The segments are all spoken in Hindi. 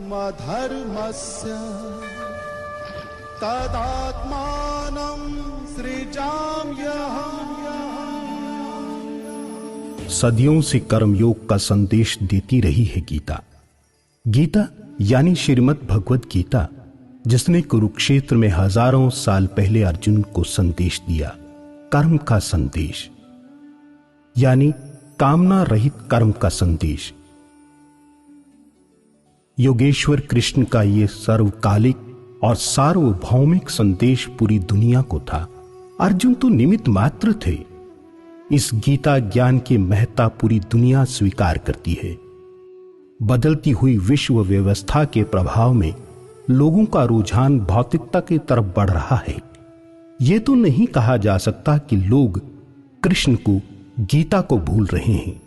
धर्मस्य तदात्मानं सृजाम्यहम्। सदियों से कर्मयोग का संदेश देती रही है गीता। गीता यानी श्रीमद् भगवत गीता, जिसने कुरुक्षेत्र में हजारों साल पहले अर्जुन को संदेश दिया। कर्म का संदेश यानी कामना रहित कर्म का संदेश। योगेश्वर कृष्ण का यह सर्वकालिक और सार्वभौमिक संदेश पूरी दुनिया को था। अर्जुन तो निमित्त मात्र थे। इस गीता ज्ञान की महत्ता पूरी दुनिया स्वीकार करती है। बदलती हुई विश्व व्यवस्था के प्रभाव में लोगों का रुझान भौतिकता की तरफ बढ़ रहा है। यह तो नहीं कहा जा सकता कि लोग कृष्ण को, गीता को भूल रहे हैं,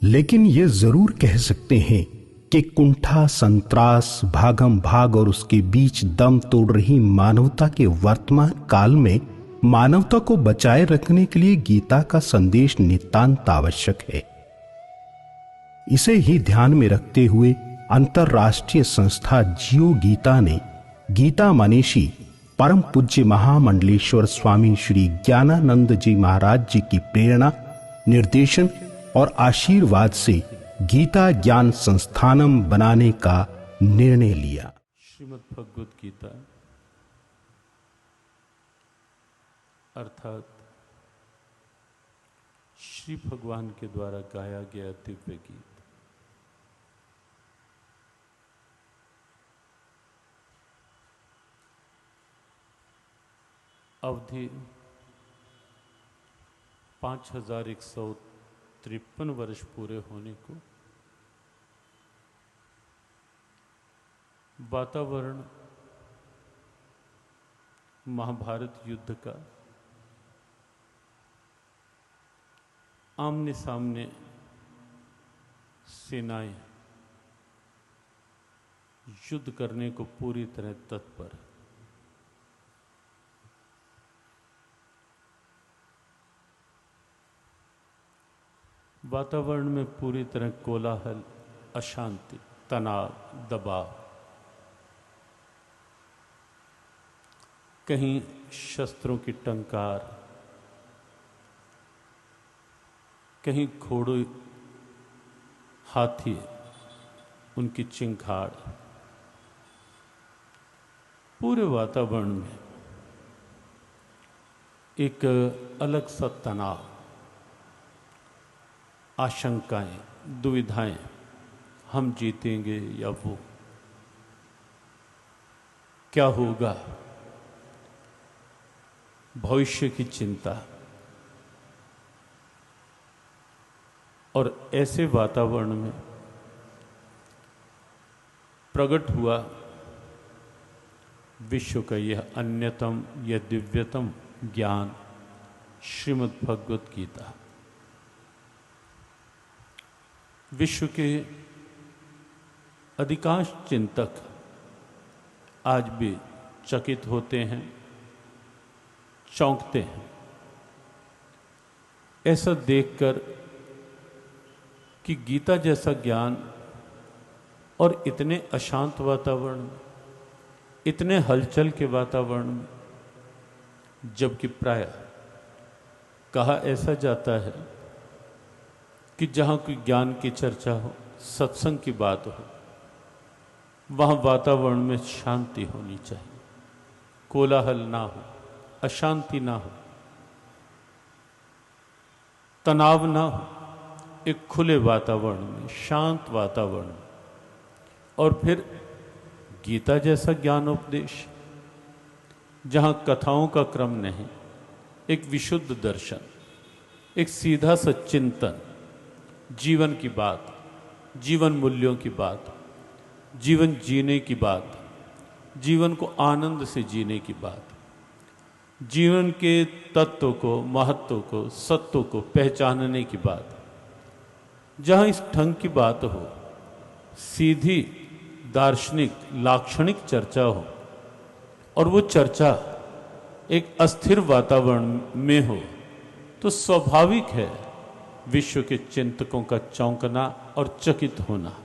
लेकिन यह जरूर कह सकते हैं कि कुंठा, संत्रास, भागम भाग और उसके बीच दम तोड़ रही मानवता के वर्तमान काल में मानवता को बचाए रखने के लिए गीता का संदेश नितांत आवश्यक है। इसे ही ध्यान में रखते हुए अंतरराष्ट्रीय संस्था जियो गीता ने गीता मनीषी परम पूज्य महामंडलेश्वर स्वामी श्री ज्ञानानंद जी महाराज जी की प्रेरणा, निर्देशन और आशीर्वाद से गीता ज्ञान संस्थानम बनाने का निर्णय लिया। श्रीमद् भगवत गीता अर्थात श्री भगवान के द्वारा गाया गया दिव्य गीत। अवधि 5153 वर्ष पूरे होने को वातावरण महाभारत युद्ध का आमने सामने सेनाएं युद्ध करने को पूरी तरह तत्पर। वातावरण में पूरी तरह कोलाहल, अशांति, तनाव, दबाव। कहीं शस्त्रों की टंकार, कहीं घोड़े, हाथी, उनकी चिंगाड़। पूरे वातावरण में एक अलग सा तनाव, आशंकाएं, दुविधाएं, हम जीतेंगे या वो, क्या होगा, भविष्य की चिंता। और ऐसे वातावरण में प्रकट हुआ विश्व का यह अन्यतम, यह दिव्यतम ज्ञान श्रीमद् भगवत गीता। विश्व के अधिकांश चिंतक आज भी चकित होते हैं, चौंकते हैं, ऐसा देखकर कि गीता जैसा ज्ञान और इतने अशांत वातावरण में, इतने हलचल के वातावरण में, जबकि प्रायः कहा ऐसा जाता है कि जहाँ कोई ज्ञान की चर्चा हो, सत्संग की बात हो, वहाँ वातावरण में शांति होनी चाहिए, कोलाहल ना हो, अशांति ना हो, तनाव ना हो, एक खुले वातावरण में, शांत वातावरण में। और फिर गीता जैसा ज्ञानोपदेश, जहाँ कथाओं का क्रम नहीं, एक विशुद्ध दर्शन, एक सीधा सा चिंतन, जीवन की बात, जीवन मूल्यों की बात, जीवन जीने की बात, जीवन को आनंद से जीने की बात, जीवन के तत्व को, महत्व को, सत्व को पहचानने की बात। जहाँ इस ढंग की बात हो, सीधी दार्शनिक लाक्षणिक चर्चा हो, और वो चर्चा एक अस्थिर वातावरण में हो, तो स्वाभाविक है विश्व के चिंतकों का चौंकना और चकित होना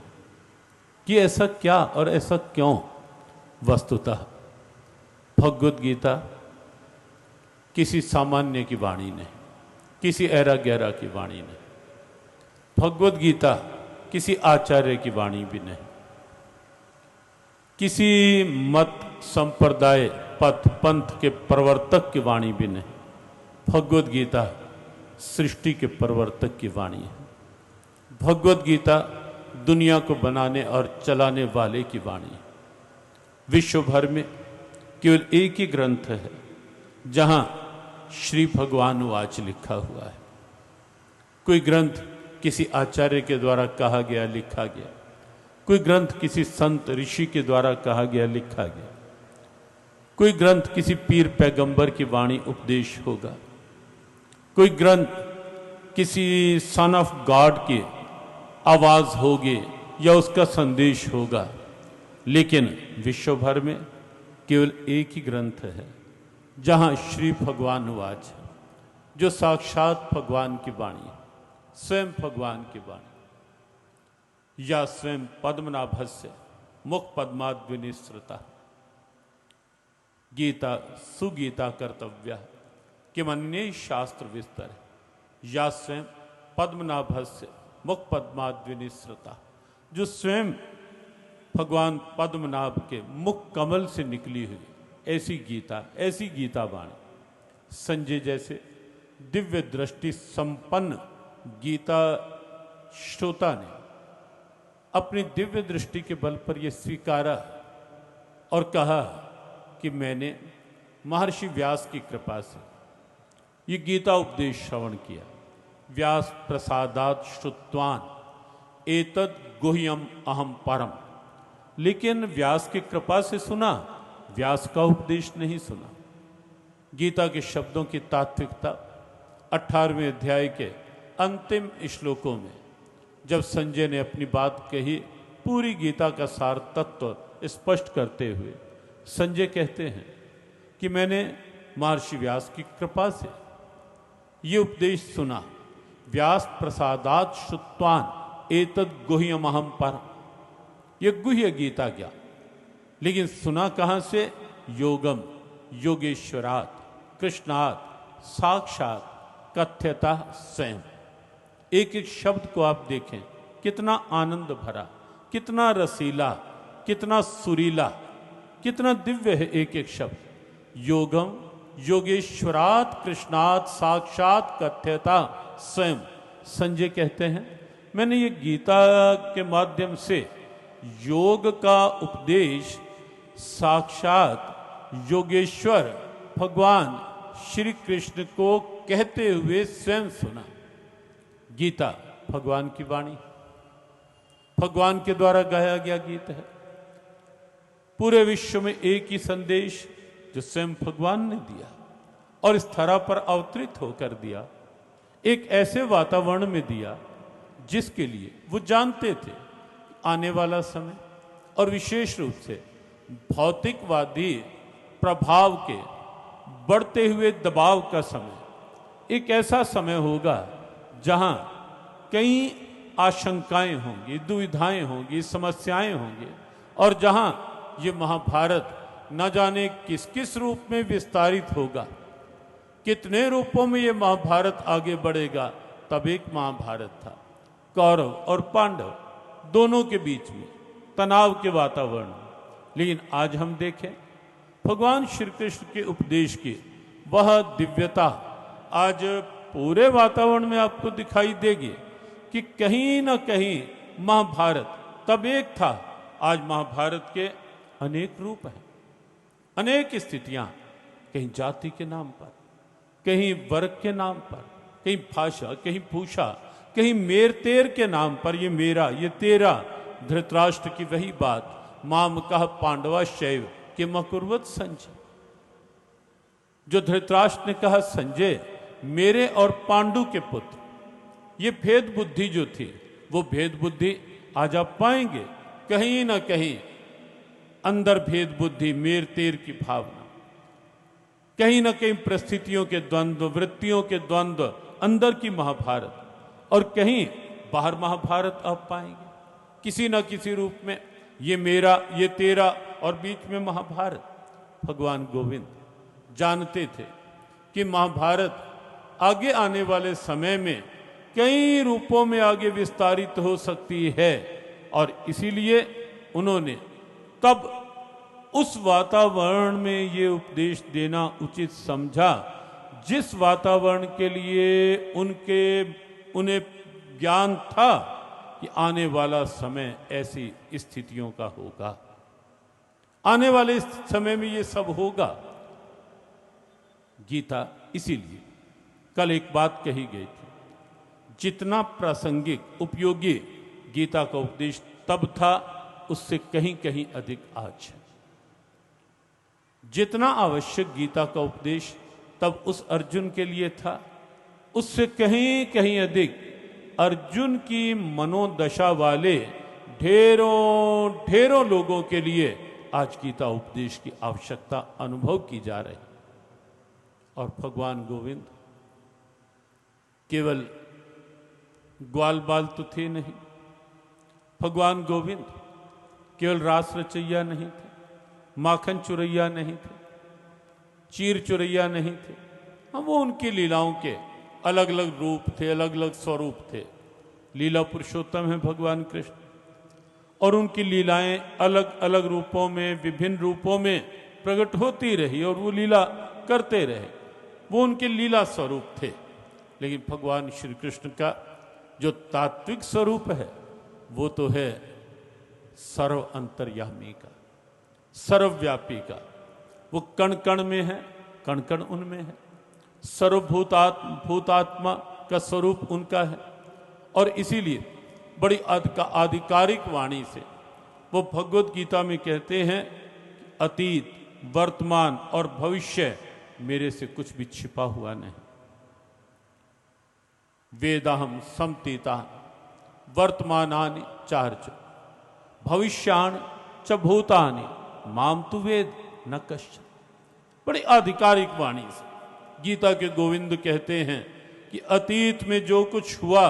कि कि ऐसा क्या और ऐसा क्यों। वस्तुतः भगवद गीता किसी सामान्य की वाणी नहीं, किसी ऐरा गहरा की वाणी नहीं। भगवद गीता किसी आचार्य की वाणी भी नहीं, किसी मत संप्रदाय पथ पंथ के प्रवर्तक की वाणी भी नहीं। भगवद गीता सृष्टि के प्रवर्तक की वाणी है। भगवद गीता दुनिया को बनाने और चलाने वाले की वाणी है। विश्व भर में केवल एक ही ग्रंथ है जहां श्री भगवान वाच लिखा हुआ है। कोई ग्रंथ किसी आचार्य के द्वारा कहा गया, लिखा गया, कोई ग्रंथ किसी संत ऋषि के द्वारा कहा गया, लिखा गया, कोई ग्रंथ किसी पीर पैगंबर की वाणी उपदेश होगा, कोई ग्रंथ किसी सन ऑफ गॉड की आवाज होगी या उसका संदेश होगा। लेकिन विश्व भर में केवल एक ही ग्रंथ है जहां श्री भगवान वाच है, जो साक्षात भगवान की वाणी है, स्वयं भगवान की वाणी, या स्वयं पद्मनाभस्य मुख पद्माद्विनिसृता गीता सुगीता कर्तव्य किमन्ये शास्त्र विस्तर, या स्वयं पद्मनाभस्य मुख पद्माद्विनिसृता, जो स्वयं भगवान पद्मनाभ के मुख कमल से निकली हुई ऐसी गीता, ऐसी गीता वाणी। संजय जैसे दिव्य दृष्टि संपन्न गीता श्रोता ने अपनी दिव्य दृष्टि के बल पर यह स्वीकारा और कहा कि मैंने महर्षि व्यास की कृपा से ये गीता उपदेश श्रवण किया। व्यास प्रसादात श्रुत्वान एतद गुह्यम अहम परम। लेकिन व्यास की कृपा से सुना, व्यास का उपदेश नहीं सुना। गीता के शब्दों की तात्विकता 18वें अध्याय के अंतिम श्लोकों में जब संजय ने अपनी बात कही, पूरी गीता का सार तत्व स्पष्ट करते हुए संजय कहते हैं कि मैंने महर्षि व्यास की कृपा से ये उपदेश सुना। व्यास प्रसादात श्रुत्वान एतद गुह्यमहम परम, ये गुह्य गीता क्या, लेकिन सुना कहां से? योगम योगेश्वरात कृष्णात साक्षात कथ्यता स्वयं। एक एक शब्द को आप देखें, कितना आनंद भरा, कितना रसीला, कितना सुरीला, कितना दिव्य है एक एक शब्द। योगम योगेश्वरात कृष्णात साक्षात कथ्यता स्वयं। संजय कहते हैं मैंने ये गीता के माध्यम से योग का उपदेश साक्षात योगेश्वर भगवान श्री कृष्ण को कहते हुए स्वयं सुना। गीता भगवान की वाणी, भगवान के द्वारा गाया गया गीत है। पूरे विश्व में एक ही संदेश जो स्वयं भगवान ने दिया और इस धरा पर अवतरित होकर दिया, एक ऐसे वातावरण में दिया जिसके लिए वो जानते थे आने वाला समय और विशेष रूप से भौतिकवादी प्रभाव के बढ़ते हुए दबाव का समय एक ऐसा समय होगा जहां कई आशंकाएं होंगी, दुविधाएं होंगी, समस्याएं होंगी, और जहां ये महाभारत न जाने किस किस रूप में विस्तारित होगा, कितने रूपों में ये महाभारत आगे बढ़ेगा। तब एक महाभारत था, कौरव और पांडव दोनों के बीच में तनाव के वातावरण। लेकिन आज हम देखें भगवान श्री कृष्ण के उपदेश की वह दिव्यता आज पूरे वातावरण में आपको दिखाई देगी कि कहीं ना कहीं महाभारत तब एक था, आज महाभारत के अनेक रूप हैं, अनेक स्थितियां, कहीं जाति के नाम पर, कहीं वर्ग के नाम पर, कहीं भाषा, कहीं भूषा, कहीं मेर तेर के नाम पर, ये मेरा ये तेरा। धृतराष्ट्र की वही बात, माम कह पांडवा शैव कि मकुर्वत संजय। जो धृतराष्ट्र ने कहा संजय मेरे और पांडु के पुत्र, ये भेद बुद्धि जो थी वो भेद बुद्धि आज आप पाएंगे कहीं ना कहीं अंदर भेद बुद्धि, मेर तेर की भावना, कहीं ना कहीं परिस्थितियों के द्वंद्व, वृत्तियों के द्वंद्व, अंदर की महाभारत, और कहीं बाहर महाभारत आप पाएंगे किसी न किसी रूप में ये मेरा, ये तेरा, और बीच में महाभारत। भगवान गोविंद जानते थे कि महाभारत आगे आने वाले समय में कई रूपों में आगे विस्तारित हो सकती है, और इसीलिए उन्होंने तब उस वातावरण में ये उपदेश देना उचित समझा जिस वातावरण के लिए उन्हें ज्ञान था कि आने वाला समय ऐसी स्थितियों का होगा, आने वाले समय में ये सब होगा। गीता इसीलिए कल एक बात कही गई थी, जितना प्रासंगिक उपयोगी गीता का उपदेश तब था उससे कहीं कहीं अधिक आज है। जितना आवश्यक गीता का उपदेश तब उस अर्जुन के लिए था, उससे कहीं कहीं अधिक अर्जुन की मनोदशा वाले ढेरों ढेरों लोगों के लिए आज गीता उपदेश की आवश्यकता अनुभव की जा रही। और भगवान गोविंद केवल ग्वाल बाल तो थे नहीं, भगवान गोविंद केवल रास रचैया नहीं थे, माखन चुरैया नहीं थे, चीर चुरैया नहीं थे। हाँ, वो उनकी लीलाओं के अलग अलग रूप थे, अलग अलग स्वरूप थे। लीला पुरुषोत्तम है भगवान कृष्ण, और उनकी लीलाएं अलग अलग रूपों में, विभिन्न रूपों में प्रकट होती रही और वो लीला करते रहे। वो उनके लीला स्वरूप थे। लेकिन भगवान श्री कृष्ण का जो तात्विक स्वरूप है वो तो है सर्व अंतर्यामी का, सर्वव्यापी का। वो कण कण में है, कण कण उनमें है। सर्वभूतात्मा का स्वरूप उनका है। और इसीलिए बड़ी आधिकारिक वाणी से वो भगवत गीता में कहते हैं, अतीत, वर्तमान और भविष्य मेरे से कुछ भी छिपा हुआ नहीं। वेदाहम समतीता वर्तमानानि चार्च भविष्याण च भूतानि माम तु वेद न कश्चन। बड़ी आधिकारिक वाणी से गीता के गोविंद कहते हैं कि अतीत में जो कुछ हुआ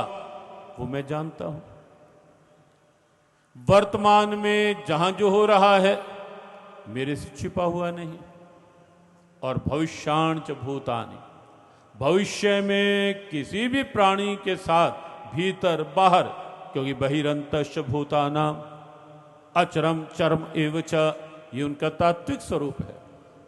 वो मैं जानता हूं, वर्तमान में जहां जो हो रहा है मेरे से छिपा हुआ नहीं, और भविष्याण च भूतानि, भविष्य में किसी भी प्राणी के साथ भीतर बाहर, क्योंकि बहिरंतश्च भूतानाम अचरम चरम एवच, ये उनका तात्विक स्वरूप है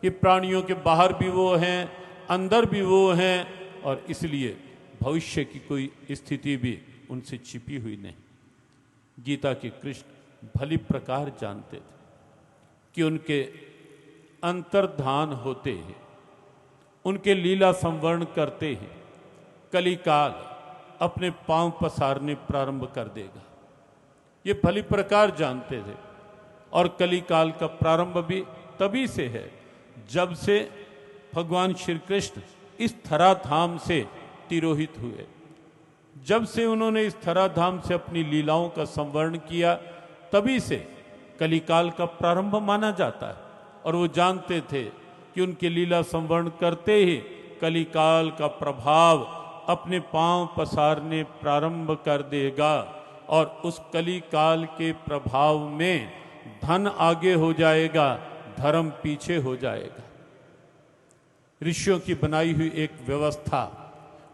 कि प्राणियों के बाहर भी वो हैं, अंदर भी वो हैं, और इसलिए भविष्य की कोई स्थिति भी उनसे छिपी हुई नहीं। गीता के कृष्ण भली प्रकार जानते थे कि उनके अंतर्धान होते हैं, उनके लीला संवरण करते हैं, कलिकाल अपने पांव पसारने प्रारंभ कर देगा। ये भली प्रकार जानते थे। और कलिकाल का प्रारंभ भी तभी से है जब से भगवान श्री कृष्ण इस धराधाम से तिरोहित हुए, जब से उन्होंने इस धराधाम से अपनी लीलाओं का संवरण किया, तभी से कलिकाल का प्रारंभ माना जाता है। और वो जानते थे कि उनके लीला संवरण करते ही कलिकाल का प्रभाव अपने पांव पसारने प्रारंभ कर देगा, और उस कलिकाल के प्रभाव में धन आगे हो जाएगा, धर्म पीछे हो जाएगा। ऋषियों की बनाई हुई एक व्यवस्था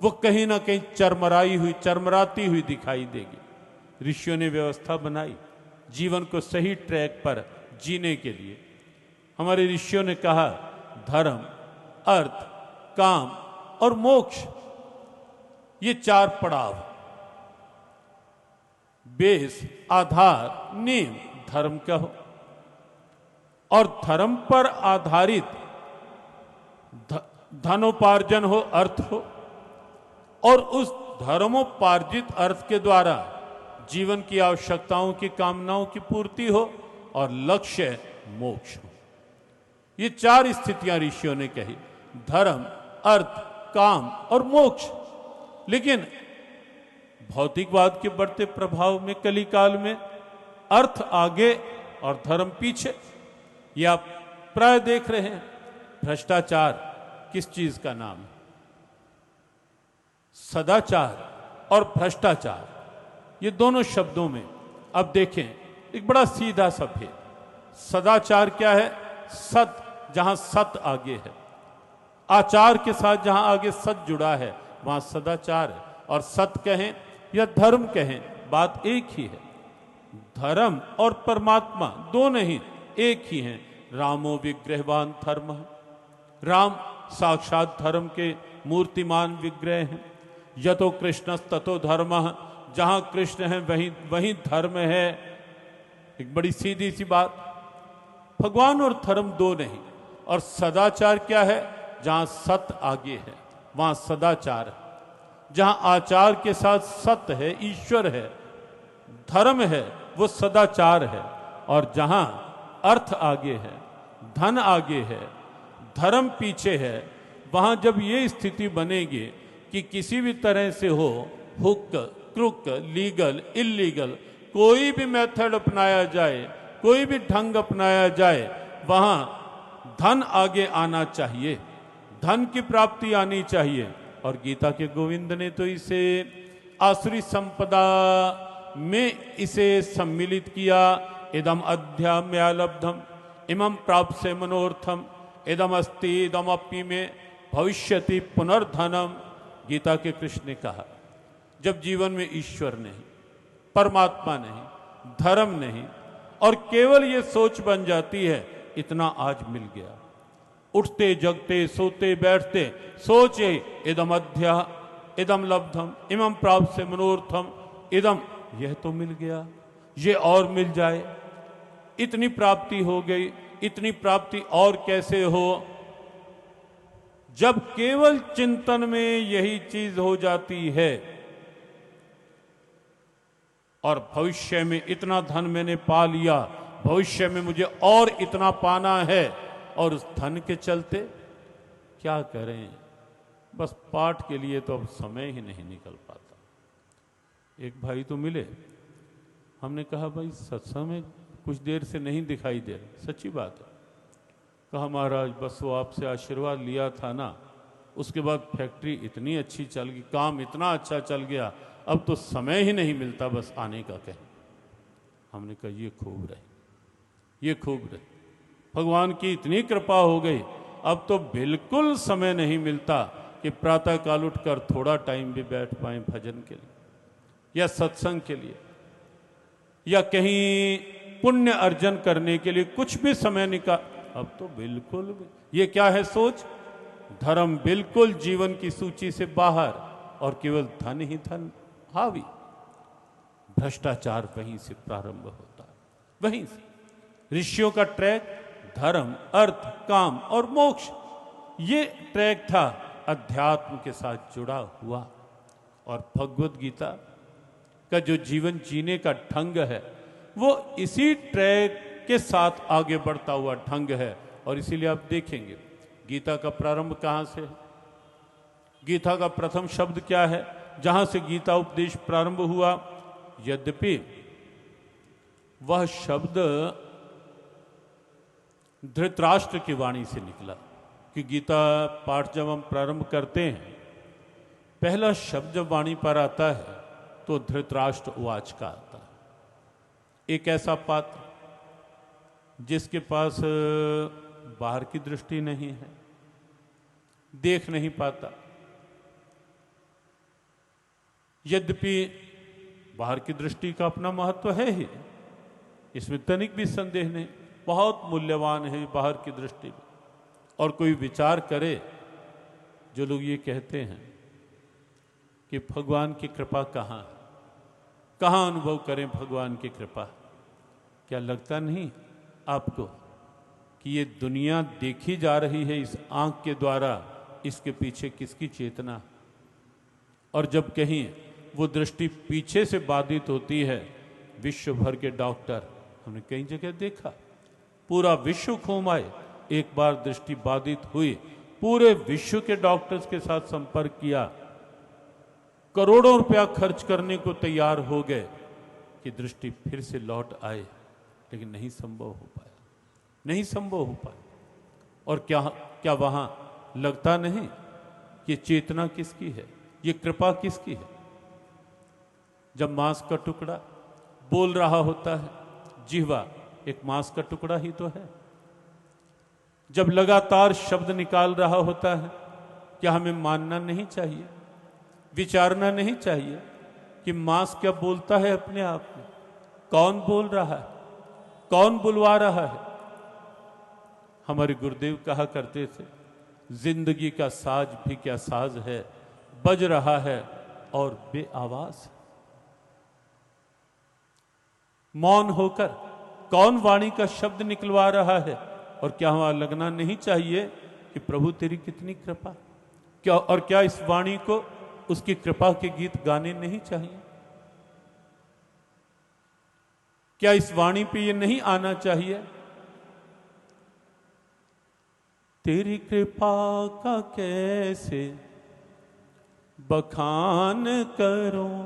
वो कहीं ना कहीं चरमराती हुई दिखाई देगी। ऋषियों ने व्यवस्था बनाई जीवन को सही ट्रैक पर जीने के लिए। हमारे ऋषियों ने कहा, धर्म, अर्थ, काम और मोक्ष, ये चार पड़ाव, बेस, आधार, नींव धर्म का हो। और धर्म पर आधारित धनोपार्जन हो, अर्थ हो, और उस धर्मोपार्जित अर्थ के द्वारा जीवन की आवश्यकताओं की, कामनाओं की पूर्ति हो, और लक्ष्य मोक्ष हो। ये चार स्थितियां ऋषियों ने कही, धर्म, अर्थ, काम और मोक्ष। लेकिन भौतिकवाद के बढ़ते प्रभाव में कलिकाल में अर्थ आगे और धर्म पीछे, ये आप प्राय देख रहे हैं। भ्रष्टाचार किस चीज का नाम है? सदाचार और भ्रष्टाचार, ये दोनों शब्दों में अब देखें एक बड़ा सीधा सा भेद। सदाचार क्या है? सत, जहां सत आगे है। आचार के साथ जहां आगे सत जुड़ा है वहां सदाचार है। और सत कहें या धर्म कहें, बात एक ही है। धर्म और परमात्मा दो नहीं, एक ही हैं। रामो विग्रहवान धर्म, राम साक्षात धर्म के मूर्तिमान विग्रह हैं। यतो कृष्ण ततो धर्म, जहां कृष्ण है वहीं वहीं धर्म है। एक बड़ी सीधी सी बात, भगवान और धर्म दो नहीं। और सदाचार क्या है? जहां सत आगे है वहां सदाचार है। जहां आचार के साथ सत है, ईश्वर है, धर्म है, वो सदाचार है। और जहां अर्थ आगे है, धन आगे है, धर्म पीछे है, वहां जब ये स्थिति बनेगी कि किसी भी तरह से हो, हुक क्रुक, लीगल इलीगल, कोई भी मेथड अपनाया जाए, कोई भी ढंग अपनाया जाए, वहां धन आगे आना चाहिए, धन की प्राप्ति आनी चाहिए। और गीता के गोविंद ने तो इसे आसुरी संपदा में इसे सम्मिलित किया। इदम अध्यात्म्यालब्धम इमं प्राप्स्य मनोर्थम इदम अस्ति इदम अपि में भविष्यति पुनर्धनम। गीता के कृष्ण ने कहा, जब जीवन में ईश्वर नहीं, परमात्मा नहीं, धर्म नहीं, और केवल ये सोच बन जाती है इतना आज मिल गया, उठते जगते सोते बैठते सोचे इदम अध्या इदम लब्धम इमं प्राप्स्य मनोर्थम इदम, यह तो मिल गया, ये और मिल जाए, इतनी प्राप्ति हो गई, इतनी प्राप्ति और कैसे हो। जब केवल चिंतन में यही चीज हो जाती है और भविष्य में इतना धन मैंने पा लिया, भविष्य में मुझे और इतना पाना है, और उस धन के चलते क्या करें, बस पाठ के लिए तो अब समय ही नहीं निकल पाता। एक भाई तो मिले, हमने कहा भाई सत्संग में कुछ देर से नहीं दिखाई दे रहा, सच्ची बात है। कहा महाराज बस वो आपसे आशीर्वाद लिया था ना, उसके बाद फैक्ट्री इतनी अच्छी चल गई, काम इतना अच्छा चल गया, अब तो समय ही नहीं मिलता बस आने का कहीं। हमने कहा ये खूब रहे, ये खूब रहे, भगवान की इतनी कृपा हो गई, अब तो बिल्कुल समय नहीं मिलता कि प्रातः काल उठकर थोड़ा टाइम भी बैठ पाएं भजन के लिए या सत्संग के लिए या कहीं पुण्य अर्जन करने के लिए कुछ भी समय निकाल, अब तो बिल्कुल भी। ये क्या है सोच? धर्म बिल्कुल जीवन की सूची से बाहर और केवल धन ही धन हावी। भ्रष्टाचार वहीं से प्रारंभ होता है, वहीं से। ऋषियों का ट्रैक धर्म, अर्थ, काम और मोक्ष, ये ट्रैक था अध्यात्म के साथ जुड़ा हुआ। और भगवत गीता का जो जीवन जीने का ढंग है वो इसी ट्रैक के साथ आगे बढ़ता हुआ ढंग है। और इसीलिए आप देखेंगे गीता का प्रारंभ कहां से है, गीता का प्रथम शब्द क्या है, जहां से गीता उपदेश प्रारंभ हुआ। यद्यपि वह शब्द धृतराष्ट्र की वाणी से निकला, कि गीता पाठ जब हम प्रारंभ करते हैं पहला शब्द जब वाणी पर आता है तो धृतराष्ट्र उवाच का आता है। एक ऐसा पात्र जिसके पास बाहर की दृष्टि नहीं है, देख नहीं पाता, यद्यपि बाहर की दृष्टि का अपना महत्व है ही, इसमें तनिक भी संदेह नहीं, बहुत मूल्यवान है बाहर की दृष्टि में। और कोई विचार करे, जो लोग ये कहते हैं कि भगवान की कृपा कहाँ, कहाँ अनुभव करें भगवान की कृपा, क्या लगता नहीं आपको कि ये दुनिया देखी जा रही है इस आंख के द्वारा, इसके पीछे किसकी चेतना? और जब कहीं वो दृष्टि पीछे से बाधित होती है, विश्व भर के डॉक्टर, हमने कई जगह देखा, पूरा विश्व घूम आए, एक बार दृष्टि बाधित हुई, पूरे विश्व के डॉक्टर्स के साथ संपर्क किया, करोड़ों रुपया खर्च करने को तैयार हो गए कि दृष्टि फिर से लौट आए, लेकिन नहीं संभव हो पाया, नहीं संभव हो पाया। और क्या वहां लगता नहीं कि चेतना किसकी है, ये कृपा किसकी है? जब मांस का टुकड़ा बोल रहा होता है, जिह्वा एक मांस का टुकड़ा ही तो है। जब लगातार शब्द निकाल रहा होता है, क्या हमें मानना नहीं चाहिए, विचारना नहीं चाहिए कि मांस क्या बोलता है अपने आप में? कौन बोल रहा है, कौन बुलवा रहा है? हमारे गुरुदेव कहा करते थे, जिंदगी का साज भी क्या साज है, बज रहा है और बेआवाज है। मौन होकर कौन वाणी का शब्द निकलवा रहा है? और क्या वहां लगना नहीं चाहिए कि प्रभु तेरी कितनी कृपा, क्या और क्या इस वाणी को उसकी कृपा के गीत गाने नहीं चाहिए? क्या इस वाणी पे ये नहीं आना चाहिए, तेरी कृपा का कैसे बखान करूं,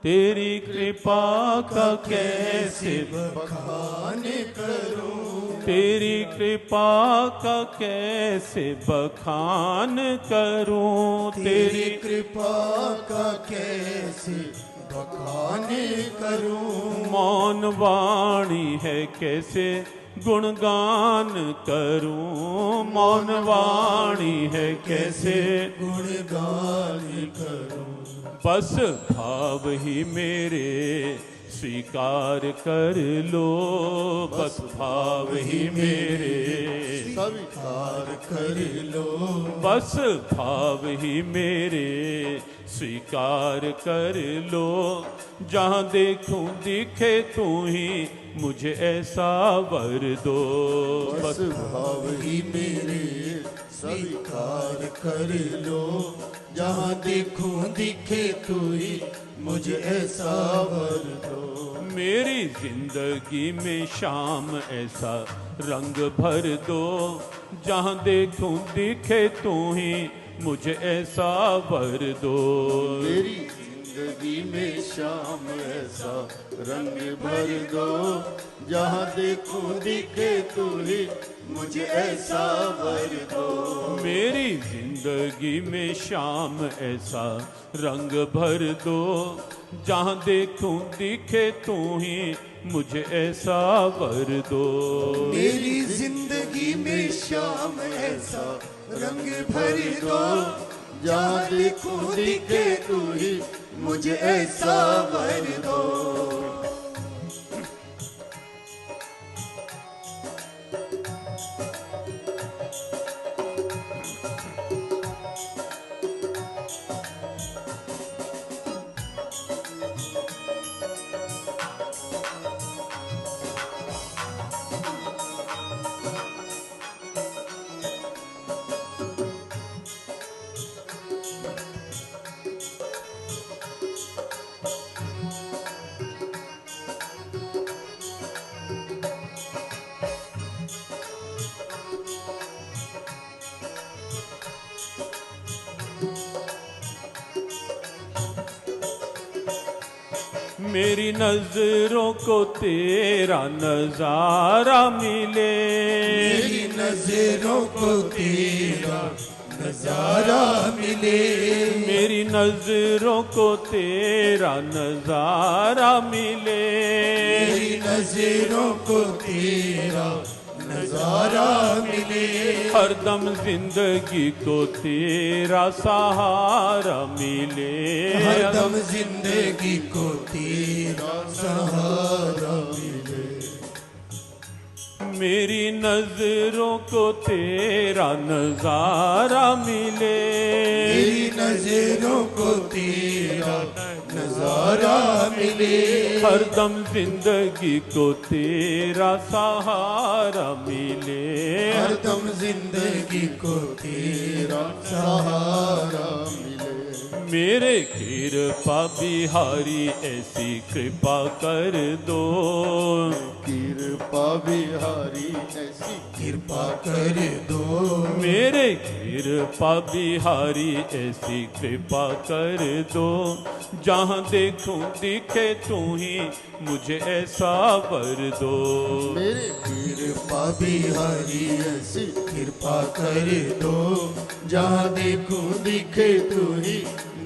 तेरी कृपा का कैसे बखान करूं, तेरी कृपा का कैसे बखान करूं, तेरी कृपा का कैसे बखान करूं, मौन वाणी है कैसे गुणगान करूं, मौन वाणी है कैसे गुणगान करूं, बस भाव ही मेरे स्वीकार कर लो, बस भाव ही मेरे स्वीकार कर लो, बस भाव ही मेरे स्वीकार कर लो, जहां देखूं दिखे तू ही मुझे ऐसा वर दो, बस भाव ही मेरे स्वीकार कर लो, जहाँ देखूं दिखे तू ही मुझे ऐसा वर दो, मेरी जिंदगी में शाम ऐसा रंग भर दो, जहां देखूं दिखे तू ही मुझे ऐसा वर दो, मेरी जिंदगी में शाम ऐसा रंग भर दो, जहाँ देखूं दिखे तू ही मुझे ऐसा वर दो, मेरी जिंदगी में शाम ऐसा रंग भर दो, जहां देखूं दिखे तू ही मुझे ऐसा वर दो, मेरी जिंदगी में शाम ऐसा रंग भर दो, जहाँ देखूं दिखे तू ही मुझे ऐसा वर दो, मेरी नजरों को तेरा नजारा मिले, मेरी नजरों को तेरा नजारा मिले, मेरी नजरों को तेरा नजारा मिले, मेरी नजरों को तेरा नजारा मिले, हरदम जिंदगी को तेरा सहारा मिले, हरदम जिंदगी को तेरा सहारा मिले, मेरी नजरों को तेरा नजारा मिले, मेरी नजरों को तेरा नजारा मिले, हरदम जिंदगी को तेरा सहारा मिले, हरदम जिंदगी को तेरा सहारा मिले, मेरे कृपा बिहारी ऐसी कृपा कर दो, कृपा बिहारी ऐसी कृपा कर दो, मेरे कृपा बिहारी ऐसी कृपा कर दो, जहाँ देखूं दिखे तू ही मुझे ऐसा वर दो, मेरे कृपा बिहारी ऐसी कृपा कर दो, जहाँ देखूं दिखे तू ही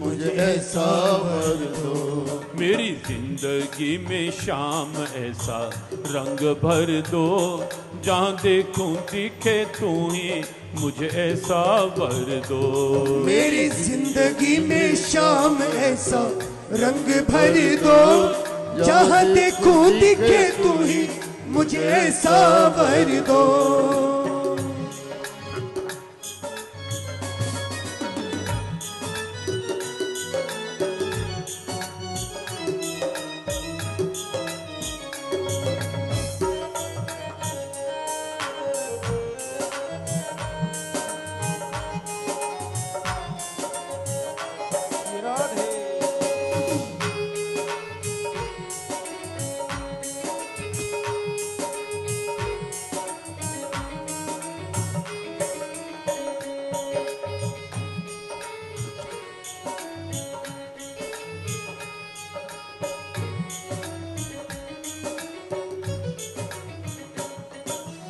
मुझे ऐसा वर दो। मेरी जिंदगी में शाम ऐसा रंग भर दो, जहाँ देखूं दिखे तू ही मुझे ऐसा वर दो। मेरी जिंदगी में शाम ऐसा रंग भर दो, जहाँ देखूं दिखे तू ही मुझे ऐसा वर दो।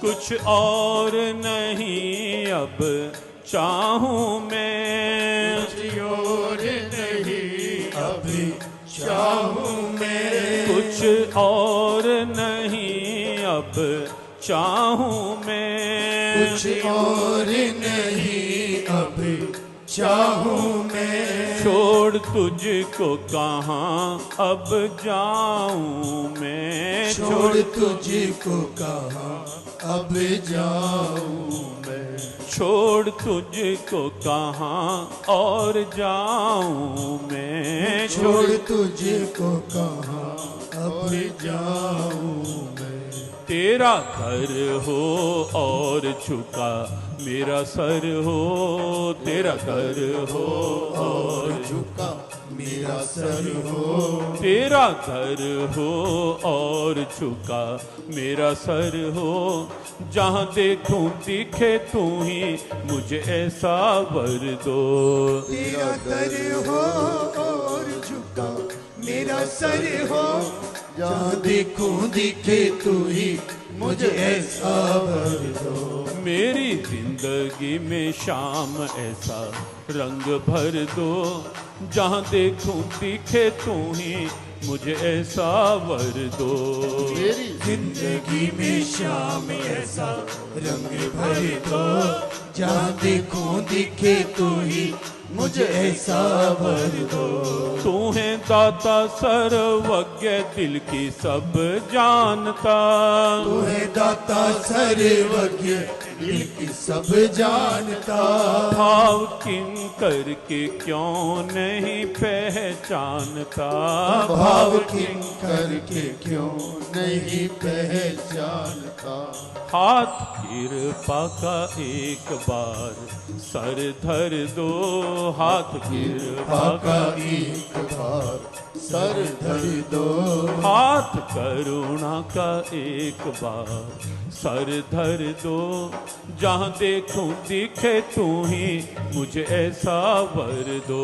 कुछ और नहीं अब चाहूं मैं, कुछ और नहीं अभी चाहूं मैं, कुछ और नहीं अब चाहूं मैं, कुछ और नहीं अभी चाहूं मैं। छोड़ तुझको कहाँ अब जाऊं मैं, छोड़ तुझको कहाँ अब जाऊं मैं, छोड़ तुझको कहाँ और जाऊं मैं, छोड़ तुझको कहाँ अब जाऊं मैं। तेरा घर हो और झुका मेरा सर हो, तेरा घर हो और झुका मेरा सर हो, तेरा घर हो और झुका मेरा सर हो, जहाँ देखूं दिखे तू ही मुझे ऐसा वर दो। तेरा घर हो और झुका मेरा सर हो, जहाँ देखूं दिखे तू ही मुझे ऐसा वर दो। मेरी जिंदगी में शाम ऐसा रंग भर दो, जहाँ देखूं दिखे तू ही मुझे ऐसा वर दो। मेरी जिंदगी में शाम ऐसा रंग भर दो, जहाँ देखूं दिखे तू ही मुझे ऐसा वर दो। तू है दाता सर्वज्ञ दिल की सब जानता, तू है दाता सर्वज्ञ दिल की सब जानता। भाव किन करके क्यों नहीं पहचानता, भाव किन करके क्यों नहीं पहचानता। हाथ कृपा का एक बार सर धर दो, हाथ कृपा का एक बार सर धर दो, हाथ करुणा का एक बार सर धर दो, जहाँ देखूं दिखे तू ही मुझे ऐसा वर दो।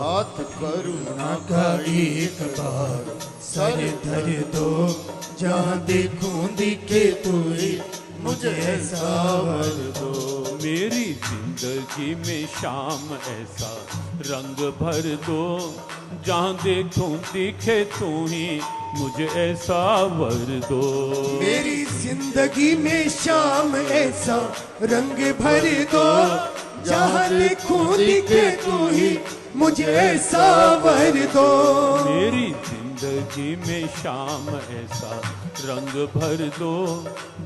हाथ करुणा का एक बार सर धर दो, जहाँ देखूं दिखे तू ही मुझे ऐसा वर दो। मेरी जिंदगी में शाम ऐसा रंग भर दो, जहाँ देखूं दिखे तू ही मुझे ऐसा वर दो। मेरी जिंदगी में शाम ऐसा रंग भर दो, जहाँ देखूं दिखे तू ही मुझे ऐसा वर दो। मेरी जिंदगी में शाम ऐसा रंग भर दो,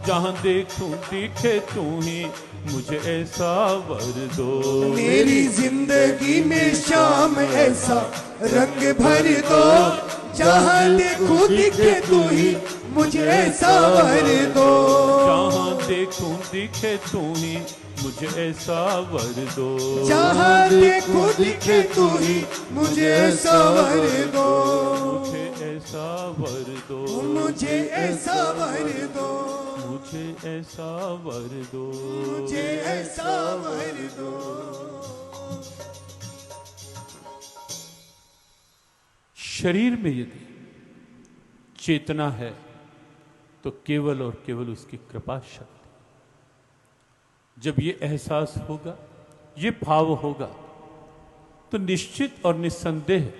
जहाँ देखूं दिखे तू ही मुझे ऐसा वर दो। मेरी जिंदगी में शाम ऐसा रंग भर दो, जहाँ देखूं दिखे तू ही मुझे ऐसा वर दो। जहाँ देखूं दिखे तू ही मुझे ऐसा वर दो। जहाँ देखूं दिखे तू ही मुझे ऐसा वर दो। मुझे ऐसा वर दो, मुझे ऐसा वर दो, मुझे ऐसा वर दो, मुझे ऐसा वर दो। शरीर में यदि चेतना है तो केवल और केवल उसकी कृपा शक्ति। जब ये एहसास होगा, ये भाव होगा, तो निश्चित और निस्संदेह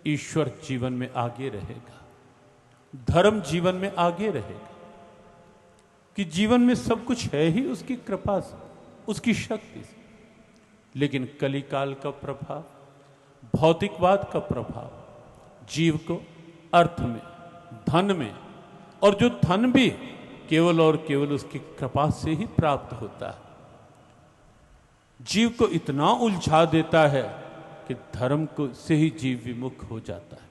ईश्वर जीवन में आगे रहेगा, धर्म जीवन में आगे रहेगा, कि जीवन में सब कुछ है ही उसकी कृपा से, उसकी शक्ति से। लेकिन कलिकाल का प्रभाव, भौतिकवाद का प्रभाव जीव को अर्थ में, धन में, और जो धन भी केवल और केवल उसकी कृपा से ही प्राप्त होता है, जीव को इतना उलझा देता है कि धर्म को से ही जीव विमुख हो जाता है।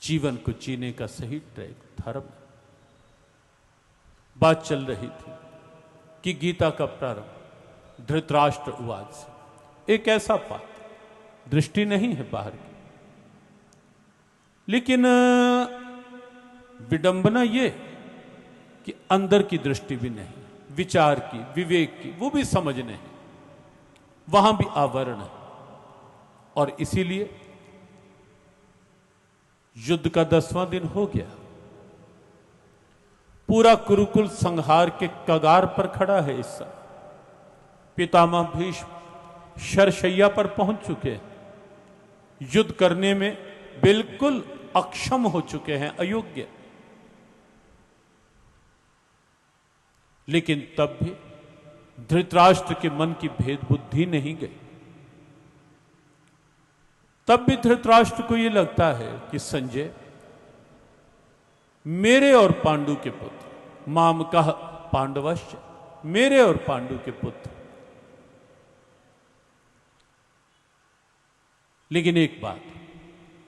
जीवन को जीने का सही ट्रैक धर्म है। बात चल रही थी कि गीता का प्रारंभ धृतराष्ट्र उवाच से। एक ऐसा पात्र, दृष्टि नहीं है बाहर की, लेकिन विडंबना ये कि अंदर की दृष्टि भी नहीं, विचार की, विवेक की, वो भी समझ नहीं, वहां भी आवरण है। और इसीलिए युद्ध का 10वां दिन हो गया, पूरा कुरुकुल संहार के कगार पर खड़ा है। इस समय पितामह भीष्म शरशैया पर पहुंच चुके हैं, युद्ध करने में बिल्कुल अक्षम हो चुके हैं, अयोग्य। लेकिन तब भी धृतराष्ट्र के मन की भेद बुद्धि नहीं गई। तब भी धृतराष्ट्र को यह लगता है कि संजय मेरे और पांडु के पुत्र, माम कह पांडवश्च, मेरे और पांडु के पुत्र। लेकिन एक बात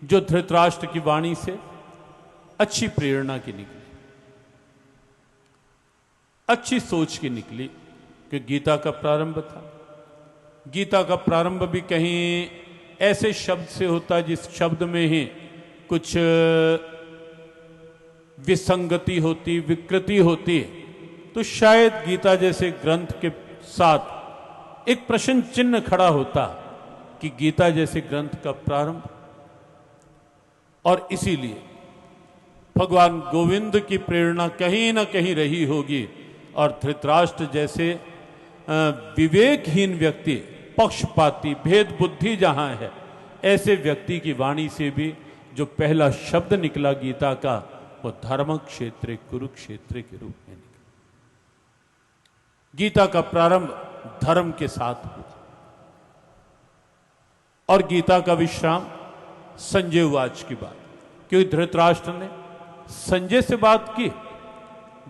जो धृतराष्ट्र की वाणी से अच्छी प्रेरणा की निकली, अच्छी सोच की निकली, कि गीता का प्रारंभ था। गीता का प्रारंभ भी कहीं ऐसे शब्द से होता जिस शब्द में ही कुछ विसंगति होती, विकृति होती, तो शायद गीता जैसे ग्रंथ के साथ एक प्रश्न चिन्ह खड़ा होता कि गीता जैसे ग्रंथ का प्रारंभ। और इसीलिए भगवान गोविंद की प्रेरणा कहीं ना कहीं रही होगी, और धृतराष्ट्र जैसे विवेकहीन व्यक्ति, पक्षपाती, भेद बुद्धि जहां है, ऐसे व्यक्ति की वाणी से भी जो पहला शब्द निकला गीता का, वो धर्म क्षेत्र कुरुक्षेत्र के रूप में निकला। गीता का प्रारंभ धर्म के साथ हुआ, और गीता का विश्राम संजय उवाच की बात, क्योंकि धृतराष्ट्र ने संजय से बात की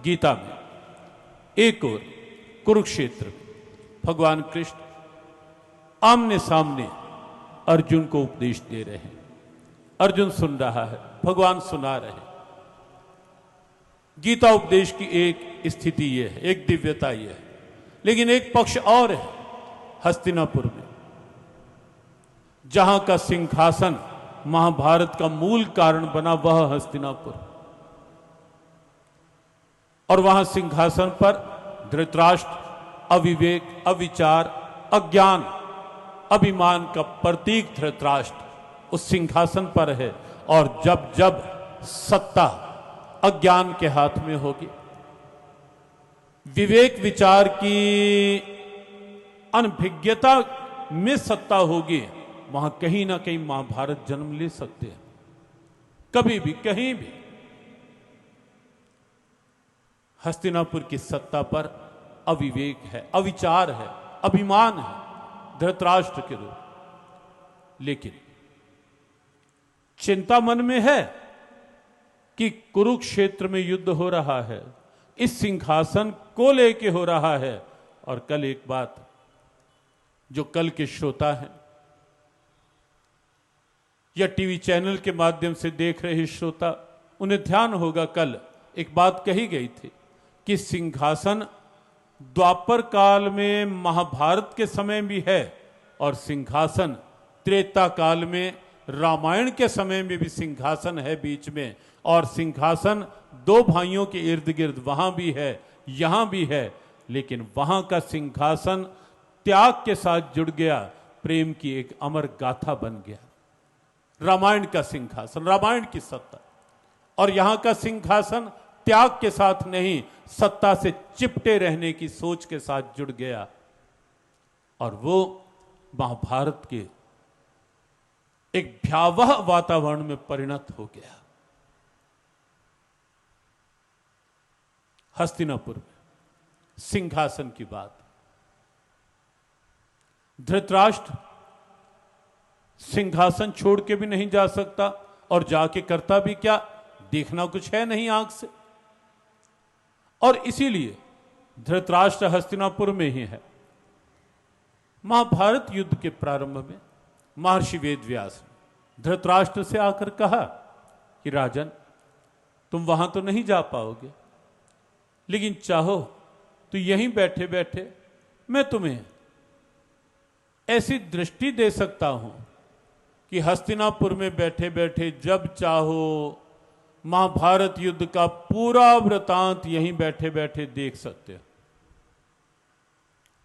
गीता में। एक और कुरुक्षेत्र में भगवान कृष्ण आमने सामने अर्जुन को उपदेश दे रहे हैं। अर्जुन सुन रहा है, भगवान सुना रहे हैं। गीता उपदेश की एक स्थिति यह है, एक दिव्यता यह है। लेकिन एक पक्ष और है हस्तिनापुर में, जहां का सिंहासन महाभारत का मूल कारण बना, वह हस्तिनापुर। और वहां सिंहासन पर धृतराष्ट्र अविवेक, अविचार, अज्ञान, अभिमान का प्रतीक धृतराष्ट्र उस सिंहासन पर है। और जब जब सत्ता अज्ञान के हाथ में होगी, विवेक विचार की अनभिज्ञता में सत्ता होगी, वहां कहीं ना कहीं महाभारत जन्म ले सकते हैं, कभी भी, कहीं भी। हस्तिनापुर की सत्ता पर अविवेक है, अविचार है, अभिमान है धृतराष्ट्र के रूप। लेकिन चिंता मन में है कि कुरुक्षेत्र में युद्ध हो रहा है, इस सिंहासन को लेके हो रहा है। और कल एक बात जो कल के श्रोता हैं या टीवी चैनल के माध्यम से देख रहे श्रोता, उन्हें ध्यान होगा, कल एक बात कही गई थी कि सिंहासन द्वापर काल में महाभारत के समय भी है, और सिंहासन त्रेता काल में रामायण के समय में भी सिंहासन है बीच में। और सिंहासन दो भाइयों के इर्द गिर्द वहां भी है, यहां भी है। लेकिन वहां का सिंहासन त्याग के साथ जुड़ गया, प्रेम की एक अमर गाथा बन गया। रामायण का सिंहासन, रामायण की सत्ता, और यहां का सिंहासन त्याग के साथ नहीं, सत्ता से चिपटे रहने की सोच के साथ जुड़ गया। और वो महाभारत के एक भयावह वातावरण में परिणत हो गया। हस्तिनापुर में सिंहासन की बात, धृतराष्ट्र सिंहासन छोड़ के भी नहीं जा सकता, और जाके करता भी क्या, देखना कुछ है नहीं आंख से, और इसीलिए धृतराष्ट्र हस्तिनापुर में ही है। महाभारत युद्ध के प्रारंभ में महर्षि वेदव्यास ने धृतराष्ट्र से आकर कहा कि राजन, तुम वहां तो नहीं जा पाओगे, लेकिन चाहो तो यहीं बैठे बैठे मैं तुम्हें ऐसी दृष्टि दे सकता हूं कि हस्तिनापुर में बैठे बैठे जब चाहो महाभारत युद्ध का पूरा वृतांत यहीं बैठे बैठे देख सकते हो।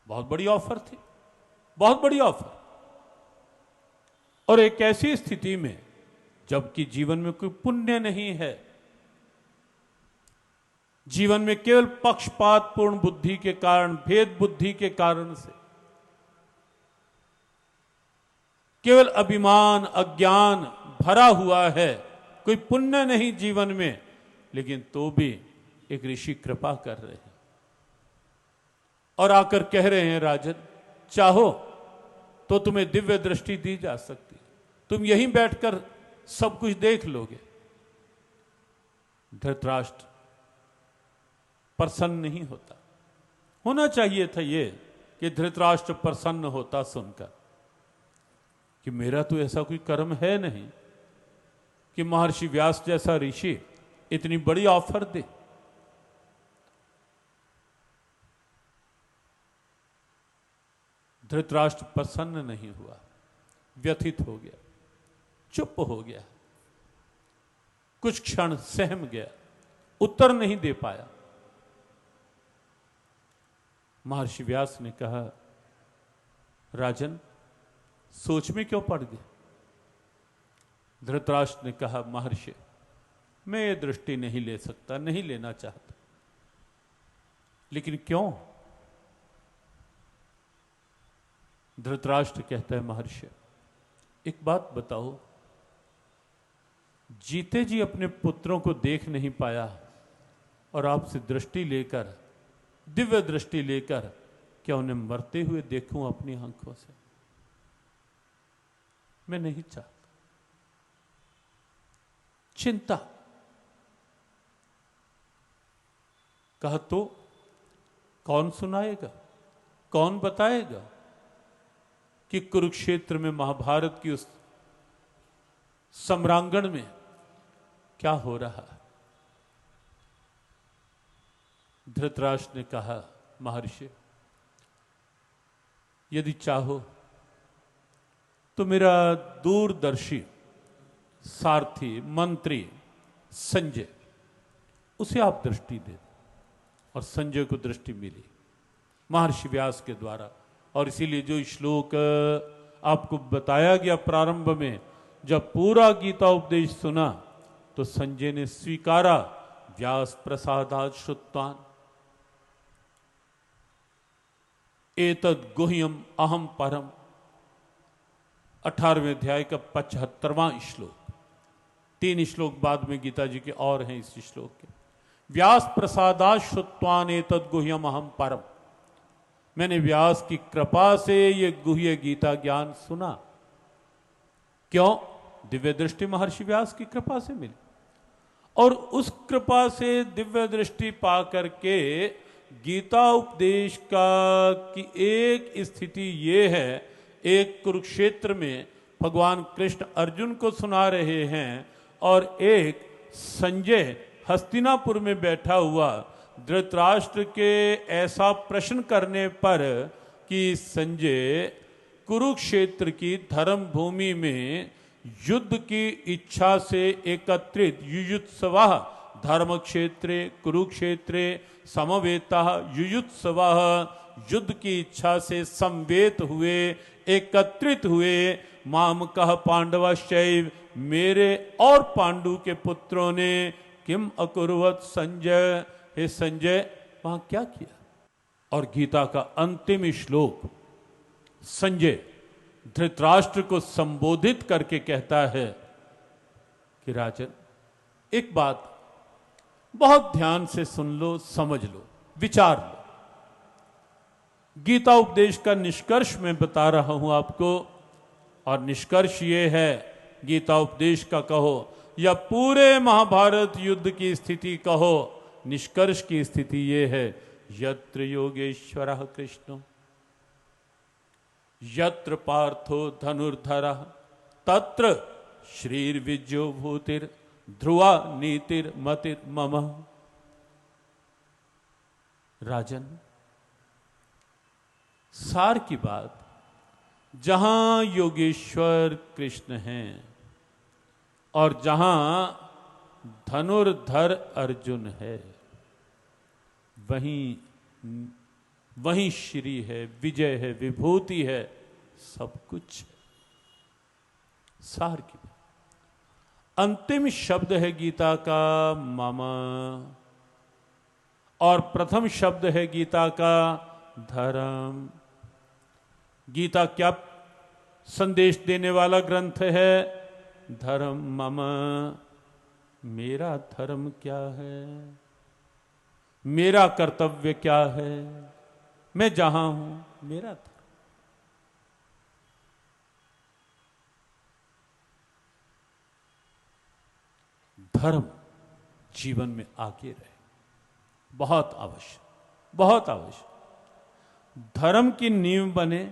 बहुत बड़ी ऑफर थी, बहुत बड़ी ऑफर। और एक ऐसी स्थिति में जबकि जीवन में कोई पुण्य नहीं है, जीवन में केवल पक्षपातपूर्ण बुद्धि के कारण, भेद बुद्धि के कारण से, केवल अभिमान अज्ञान भरा हुआ है, कोई पुण्य नहीं जीवन में, लेकिन तो भी एक ऋषि कृपा कर रहे हैं और आकर कह रहे हैं राजन, चाहो तो तुम्हें दिव्य दृष्टि दी जा सकती, तुम यहीं बैठकर सब कुछ देख लोगे। धृतराष्ट्र प्रसन्न नहीं होता। होना चाहिए था ये कि धृतराष्ट्र प्रसन्न होता सुनकर कि मेरा तो ऐसा कोई कर्म है नहीं कि महर्षि व्यास जैसा ऋषि इतनी बड़ी ऑफर दे। धृतराष्ट्र प्रसन्न नहीं हुआ, व्यथित हो गया, चुप हो गया, कुछ क्षण सहम गया, उत्तर नहीं दे पाया। महर्षि व्यास ने कहा, राजन, सोच में क्यों पड़ गए? धृतराष्ट्र ने कहा, महर्षि, मैं ये दृष्टि नहीं ले सकता, नहीं लेना चाहता। लेकिन क्यों? धृतराष्ट्र कहता है, महर्षि, एक बात बताओ, जीते जी अपने पुत्रों को देख नहीं पाया और आपसे दृष्टि लेकर, दिव्य दृष्टि लेकर, क्या उन्हें मरते हुए देखूं अपनी आंखों से? मैं नहीं चाहता। चिंता। कहा तो कौन सुनाएगा, कौन बताएगा कि कुरुक्षेत्र में महाभारत की उस सम्रांगण में क्या हो रहा है? धृतराष्ट्र ने कहा, महर्षि, यदि चाहो तो मेरा दूरदर्शी सारथी मंत्री संजय, उसे आप दृष्टि दे। और संजय को दृष्टि मिली महर्षि व्यास के द्वारा, और इसीलिए जो श्लोक आपको बताया गया प्रारंभ में, जब पूरा गीता उपदेश सुना तो संजय ने स्वीकारा, व्यास प्रसादात् श्रुत्वान् एतद् गुह्यम अहम परम, 18वें अध्याय का 75वां श्लोक। 3 श्लोक बाद में गीता जी के और हैं इस श्लोक के। व्यास प्रसादात् श्रुत्वान् एतद् गुह्यम अहम परम, मैंने व्यास की कृपा से ये गुह्य गीता ज्ञान सुना। क्यों? दिव्य दृष्टि महर्षि व्यास की कृपा से मिली, और उस कृपा से दिव्य दृष्टि पा करके गीता उपदेश का की एक स्थिति ये है, एक कुरुक्षेत्र में भगवान कृष्ण अर्जुन को सुना रहे हैं, और एक संजय हस्तिनापुर में बैठा हुआ धृतराष्ट्र के ऐसा प्रश्न करने पर कि संजय कुरुक्षेत्र की धर्म भूमि में युद्ध की इच्छा से एकत्रित, युयुत्सवः धर्म क्षेत्रे कुरुक्षेत्रे समवेतः युयुत्सवः, युद्ध की इच्छा से समवेत हुए, एकत्रित हुए, मामकः पांडवश्चैव, मेरे और पांडु के पुत्रों ने किम अकुर्वत संजय, हे संजय वहां क्या किया? और गीता का अंतिम श्लोक संजय धृतराष्ट्र को संबोधित करके कहता है कि राजन, एक बात बहुत ध्यान से सुन लो, समझ लो, विचार लो। गीता उपदेश का निष्कर्ष मैं बता रहा हूं आपको, और निष्कर्ष ये है गीता उपदेश का कहो या पूरे महाभारत युद्ध की स्थिति कहो, निष्कर्ष की स्थिति ये है, यत्र योगेश्वरः कृष्णो यत्र पार्थो धनुर्धरः तत्र श्रीर्विजयो भूतिर ध्रुवा नीतिर मतिर मम। राजन, सार की बात, जहां योगेश्वर कृष्ण हैं और जहां धनुर्धर अर्जुन है, वहीं श्री है, विजय है, विभूति है, सब कुछ है। सार की बात। अंतिम शब्द है गीता का मम, और प्रथम शब्द है गीता का धर्म। गीता क्या संदेश देने वाला ग्रंथ है? धर्म मम, मेरा धर्म क्या है, मेरा कर्तव्य क्या है, मैं जहां हूं मेरा धर्म। धर्म जीवन में आगे रहे, बहुत आवश्यक, बहुत आवश्यक। धर्म की नींव बने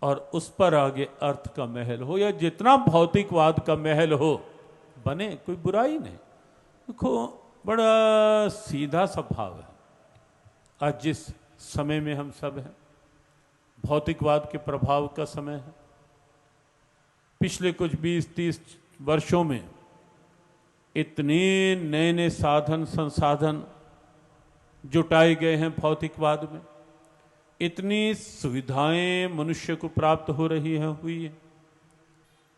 और उस पर आगे अर्थ का महल हो, या जितना भौतिकवाद का महल हो बने, कोई बुराई नहीं। देखो, बड़ा सीधा स्वभाव है। आज जिस समय में हम सब हैं, भौतिकवाद के प्रभाव का समय है। पिछले कुछ 20-30 वर्षों में इतने नए नए साधन संसाधन जुटाए गए हैं भौतिकवाद में, इतनी सुविधाएं मनुष्य को प्राप्त हो रही हैं, हुई है।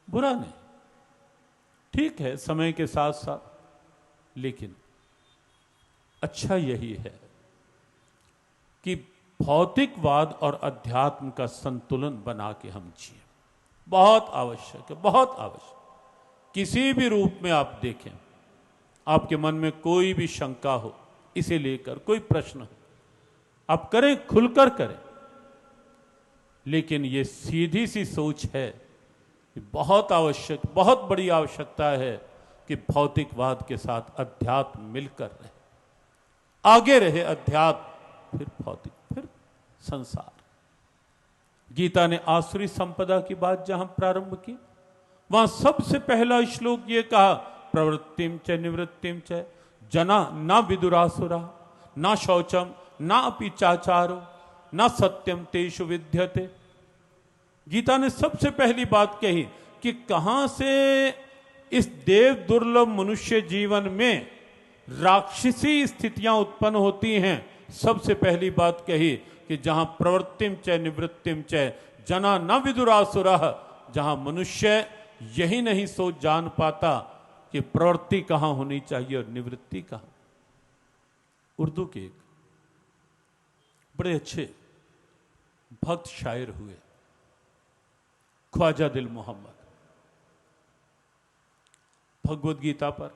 बुरा नहीं, ठीक है समय के साथ साथ, लेकिन अच्छा यही है कि भौतिकवाद और अध्यात्म का संतुलन बना के हम जिए। बहुत आवश्यक है, बहुत आवश्यक। किसी भी रूप में आप देखें, आपके मन में कोई भी शंका हो, इसे लेकर कोई प्रश्न हो, आप करें, खुलकर करें। लेकिन ये सीधी सी सोच है कि बहुत आवश्यक, बहुत बड़ी आवश्यकता है कि भौतिकवाद के साथ अध्यात्म मिलकर रहे, आगे रहे अध्यात्म, फिर भौतिक, फिर संसार। गीता ने आसुरी संपदा की बात जहां प्रारंभ की, वहां सबसे पहला श्लोक ये कहा, प्रवृत्तिम च निवृत्तिम च जना न विदुरासुरा न शौचम न अपि चाचारो न सत्यम तेषु विद्यते। गीता ने सबसे पहली बात कही कि कहां से इस देव दुर्लभ मनुष्य जीवन में राक्षसी स्थितियां उत्पन्न होती हैं। सबसे पहली बात कही कि जहां प्रवृत्तिम च निवृत्तिम च जना न विदुरासुरा, जहां मनुष्य यही नहीं सोच जान पाता कि प्रवृत्ति कहां होनी चाहिए और निवृत्ति कहां। उर्दू के एक बड़े अच्छे भक्त शायर हुए, ख्वाजा दिल मोहम्मद, भगवत गीता पर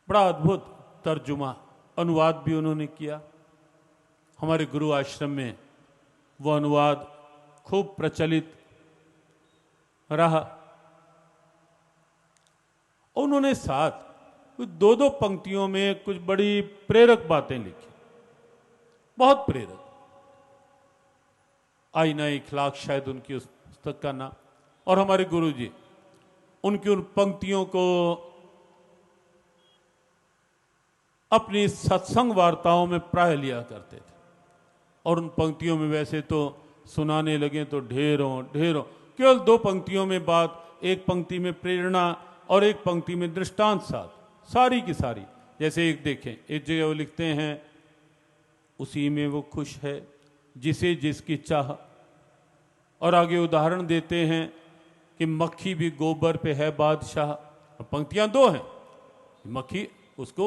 बड़ा अद्भुत तर्जुमा, अनुवाद भी उन्होंने किया। हमारे गुरु आश्रम में वो अनुवाद खूब प्रचलित रहा। उन्होंने साथ कुछ 2-2 पंक्तियों में कुछ बड़ी प्रेरक बातें लिखी, बहुत प्रेरक। आईना इखलाक शायद उनकी उस पुस्तक का नाम। और हमारे गुरुजी उनकी उन पंक्तियों को अपनी सत्संग वार्ताओं में प्राय लिया करते थे। और उन पंक्तियों में वैसे तो सुनाने लगे तो ढेरों ढेरों, केवल 2 पंक्तियों में बात, एक पंक्ति में प्रेरणा और एक पंक्ति में दृष्टांत साथ, सारी की सारी। जैसे एक देखें, एक जगह वो लिखते हैं, उसी में वो खुश है जिसे जिसकी चाह। और आगे उदाहरण देते हैं कि मक्खी भी गोबर पे है बादशाह। पंक्तियां 2 हैं, मक्खी उसको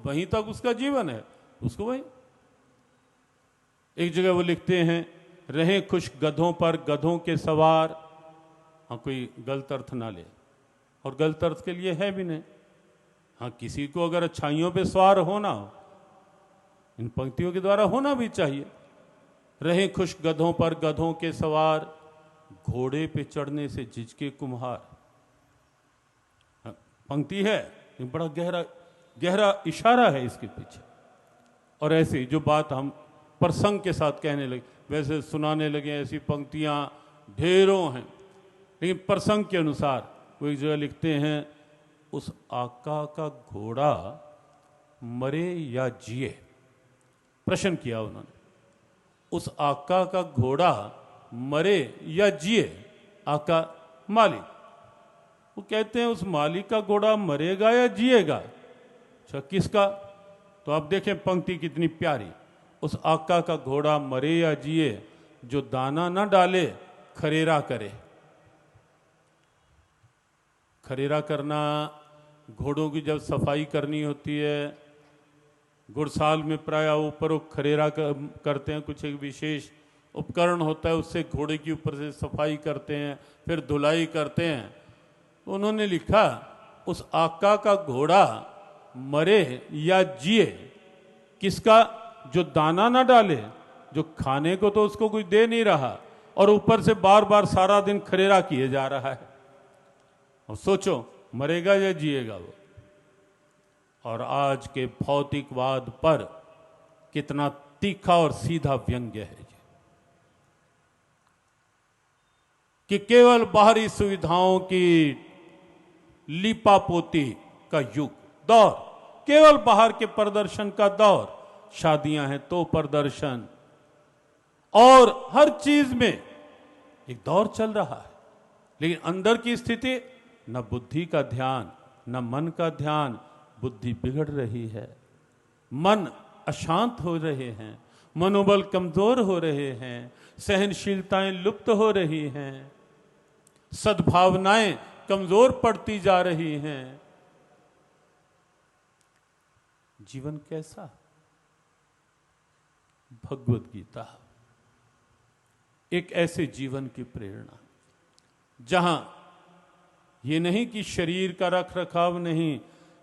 वहीं तक उसका जीवन है, उसको वहीं। एक जगह वो लिखते हैं रहें खुश गधों पर गधों के सवार। हाँ, कोई गलत अर्थ ना ले, और गलत अर्थ के लिए है भी नहीं। हाँ, किसी को अगर अच्छाइयों पे सवार होना हो, इन पंक्तियों के द्वारा होना भी चाहिए। रहें खुश गधों पर गधों के सवार, घोड़े पे चढ़ने से झिझके कुम्हार। हाँ, पंक्ति है, ये बड़ा गहरा गहरा इशारा है इसके पीछे। और ऐसी जो बात हम प्रसंग के साथ कहने लगे, वैसे सुनाने लगे ऐसी पंक्तियां ढेरों हैं, लेकिन प्रसंग के अनुसार वो एक जगह लिखते हैं, उस आका का घोड़ा मरे या जिए। प्रश्न किया उन्होंने, उस आका का घोड़ा मरे या जिए। आका मालिक, वो कहते हैं उस मालिक का घोड़ा मरेगा या जिएगा। अच्छा, किसका? तो आप देखें पंक्ति कितनी प्यारी। उस आका का घोड़ा मरे या जिए, जो दाना ना डाले खरेरा करे। खरेरा करना, घोड़ों की जब सफाई करनी होती है, घुड़साल में प्राय ऊपर वो खरेरा करते हैं, कुछ एक विशेष उपकरण होता है, उससे घोड़े के ऊपर से सफाई करते हैं, फिर धुलाई करते हैं। तो उन्होंने लिखा, उस आका का घोड़ा मरे या जिए, किसका? जो दाना ना डाले, जो खाने को तो उसको कुछ दे नहीं रहा, और ऊपर से बार बार सारा दिन खरेरा किए जा रहा है। और सोचो, मरेगा या जिएगा वो? और आज के भौतिकवाद पर कितना तीखा और सीधा व्यंग्य है ये, कि केवल बाहरी सुविधाओं की लीपापोती का युग, दौर, केवल बाहर के प्रदर्शन का दौर। शादियां हैं तो प्रदर्शन, और हर चीज में एक दौर चल रहा है, लेकिन अंदर की स्थिति, न बुद्धि का ध्यान, न मन का ध्यान। बुद्धि बिगड़ रही है, मन अशांत हो रहे हैं, मनोबल कमजोर हो रहे हैं, सहनशीलताएं लुप्त हो रही हैं, सद्भावनाएं कमजोर पड़ती जा रही हैं। जीवन कैसा? भगवत गीता एक ऐसे जीवन की प्रेरणा, जहां ये नहीं कि शरीर का रख रखाव नहीं।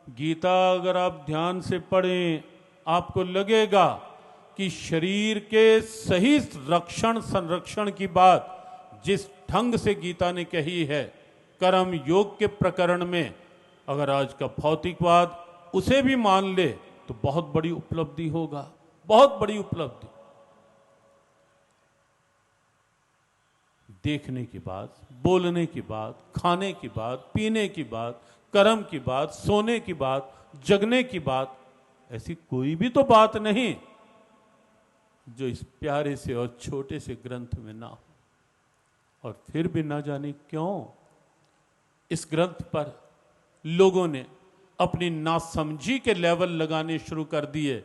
गीता अगर आप ध्यान से पढ़ें, आपको लगेगा कि शरीर के सही रक्षण संरक्षण की बात जिस ढंग से गीता ने कही है, कर्म योग के प्रकरण में, अगर आज का भौतिकवाद उसे भी मान ले तो बहुत बड़ी उपलब्धि होगा, बहुत बड़ी उपलब्धि। देखने की बात, बोलने की बात, खाने की बात, पीने की बात, कर्म की बात, सोने की बात, जगने की बात, ऐसी कोई भी तो बात नहीं जो इस प्यारे से और छोटे से ग्रंथ में ना हो। और फिर भी ना जाने क्यों इस ग्रंथ पर लोगों ने अपनी नासमझी के लेवल लगाने शुरू कर दिए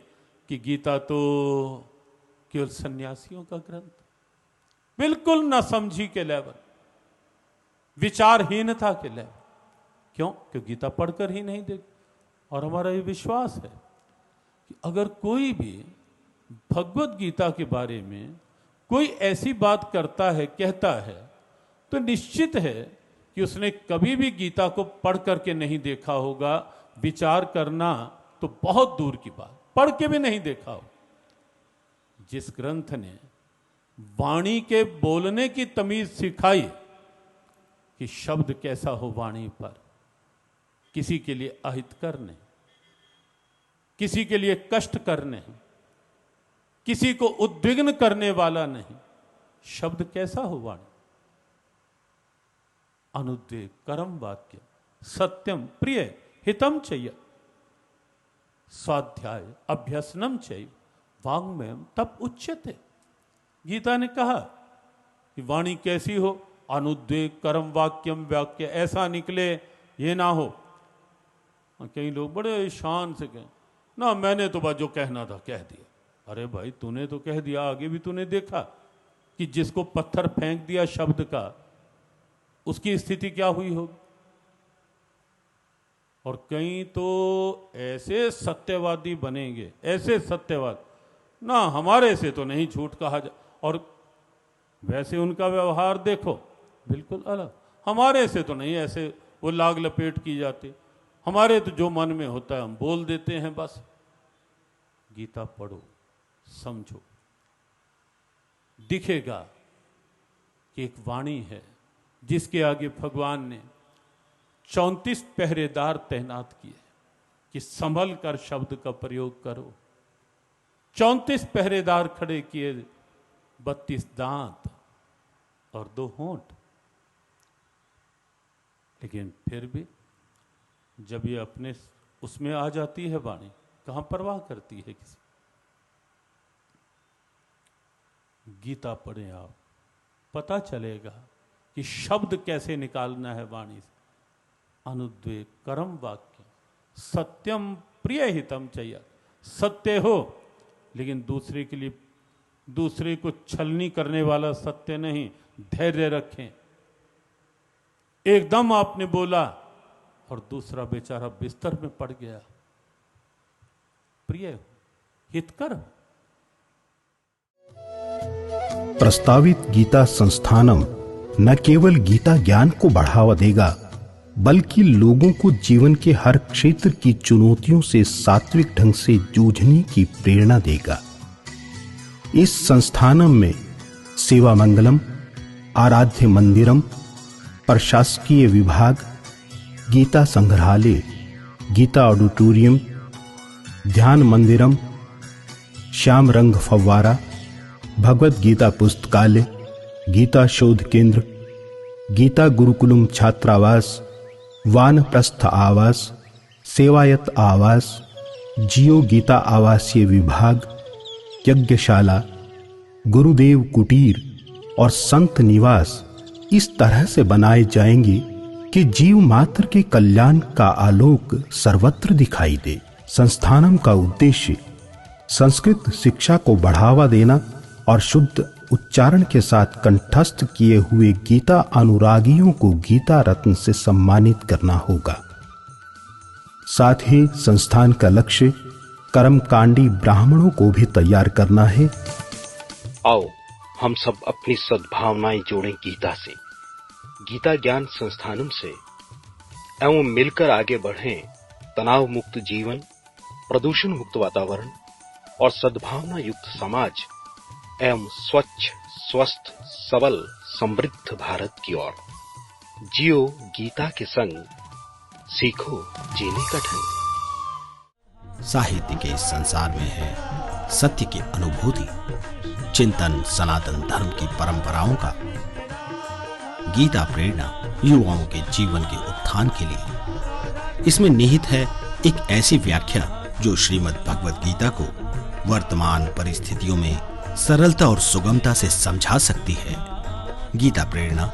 कि गीता तो केवल सन्यासियों का ग्रंथ। बिल्कुल नासमझी के लेवल, विचारहीनता के लेवल। क्यों? क्योंकि गीता पढ़कर ही नहीं देख। और हमारा ये विश्वास है कि अगर कोई भी भगवत गीता के बारे में कोई ऐसी बात करता है, कहता है, तो निश्चित है कि उसने कभी भी गीता को पढ़ करके नहीं देखा होगा। विचार करना तो बहुत दूर की बात, पढ़ के भी नहीं देखा हो। जिस ग्रंथ ने वाणी के बोलने की तमीज सिखाई कि शब्द कैसा हो वाणी पर, किसी के लिए अहितकर नहीं, किसी के लिए कष्ट करने, किसी को उद्विग्न करने वाला नहीं। शब्द कैसा हो वाणी? अनुद्वेग करम वाक्य, सत्यम प्रिय हितम चय, स्वाध्याय अभ्यसनम चय, वाङ्मयम तप उच्यते। गीता ने कहा कि वाणी कैसी हो? अनुद्वेग करम वाक्यम वाक्य, ऐसा निकले ये ना हो। कई लोग बड़े शान से कहें, ना मैंने तो बस जो कहना था कह दिया। अरे भाई, तूने तो कह दिया, आगे भी तूने देखा कि जिसको पत्थर फेंक दिया शब्द का, उसकी स्थिति क्या हुई होगी। और कई तो ऐसे सत्यवादी बनेंगे, ऐसे सत्यवाद, ना हमारे से तो नहीं झूठ कहा जा। और वैसे उनका व्यवहार देखो बिल्कुल अलग। हमारे से तो नहीं ऐसे वो लाग लपेट की जाती, हमारे तो जो मन में होता है हम बोल देते हैं बस। गीता पढ़ो, समझो, दिखेगा कि एक वाणी है जिसके आगे भगवान ने 34 पहरेदार तैनात किए कि संभल कर शब्द का प्रयोग करो। 34 पहरेदार खड़े किए, 32 दांत और 2 होंठ। लेकिन फिर भी जब ये अपने उसमें आ जाती है वाणी, कहां परवाह करती है किसी। गीता पढ़ें आप, पता चलेगा कि शब्द कैसे निकालना है वाणी से। अनुद्वेग कर्म वाक्य सत्यम प्रिय हितम चाहिए। सत्य हो लेकिन दूसरे के लिए, दूसरे को छलनी करने वाला सत्य नहीं। धैर्य रखें। एकदम आपने बोला और दूसरा बेचारा बिस्तर में पड़ गया। प्रिय हो, हितकर हो। प्रस्तावित गीता संस्थानम न केवल गीता ज्ञान को बढ़ावा देगा, बल्कि लोगों को जीवन के हर क्षेत्र की चुनौतियों से सात्विक ढंग से जूझने की प्रेरणा देगा। इस संस्थानम में सेवा मंगलम, आराध्य मंदिरम, प्रशासकीय विभाग, गीता संग्रहालय, गीता ऑडिटोरियम, ध्यान मंदिरम, श्याम रंग फव्वारा, भगवत गीता पुस्तकालय, गीता शोध केंद्र, गीता गुरुकुलम छात्रावास, वानप्रस्थ आवास, सेवायत आवास, जियो गीता आवासीय विभाग, यज्ञशाला, गुरुदेव कुटीर और संत निवास इस तरह से बनाए जाएंगे कि जीव मात्र के कल्याण का आलोक सर्वत्र दिखाई दे। संस्थानम का उद्देश्य संस्कृत शिक्षा को बढ़ावा देना और शुद्ध उच्चारण के साथ कंठस्थ किए हुए गीता अनुरागियों को गीता रत्न से सम्मानित करना होगा। साथ ही संस्थान का लक्ष्य कर्मकांडी ब्राह्मणों को भी तैयार करना है। आओ हम सब अपनी सद्भावनाएं जोड़ें गीता से, गीता ज्ञान संस्थानम से, एवं मिलकर आगे बढ़ें तनाव मुक्त जीवन, प्रदूषण मुक्त वातावरण और सद्भावना युक्त समाज एवं स्वच्छ, स्वस्थ, सबल, समृद्ध भारत की ओर। जियो गीता के संग, सीखो जीने का ढंग। साहित्य के इस संसार में है सत्य की अनुभूति, चिंतन सनातन धर्म की परंपराओं का। गीता प्रेरणा युवाओं के जीवन के उत्थान के लिए। इसमें निहित है एक ऐसी व्याख्या जो श्रीमद् भगवत गीता को वर्तमान परिस्थितियों में सरलता और सुगमता से समझा सकती है। गीता प्रेरणा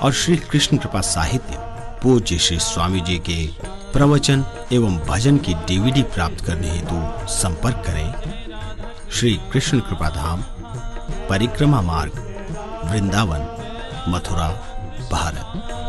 और श्री कृष्ण कृपा साहित्य पूज्य श्री स्वामी जी के प्रवचन एवं भजन की डीवीडी प्राप्त करने हेतु संपर्क करें। श्री कृष्ण कृपा धाम, परिक्रमा मार्ग, वृंदावन, मथुरा, भारत।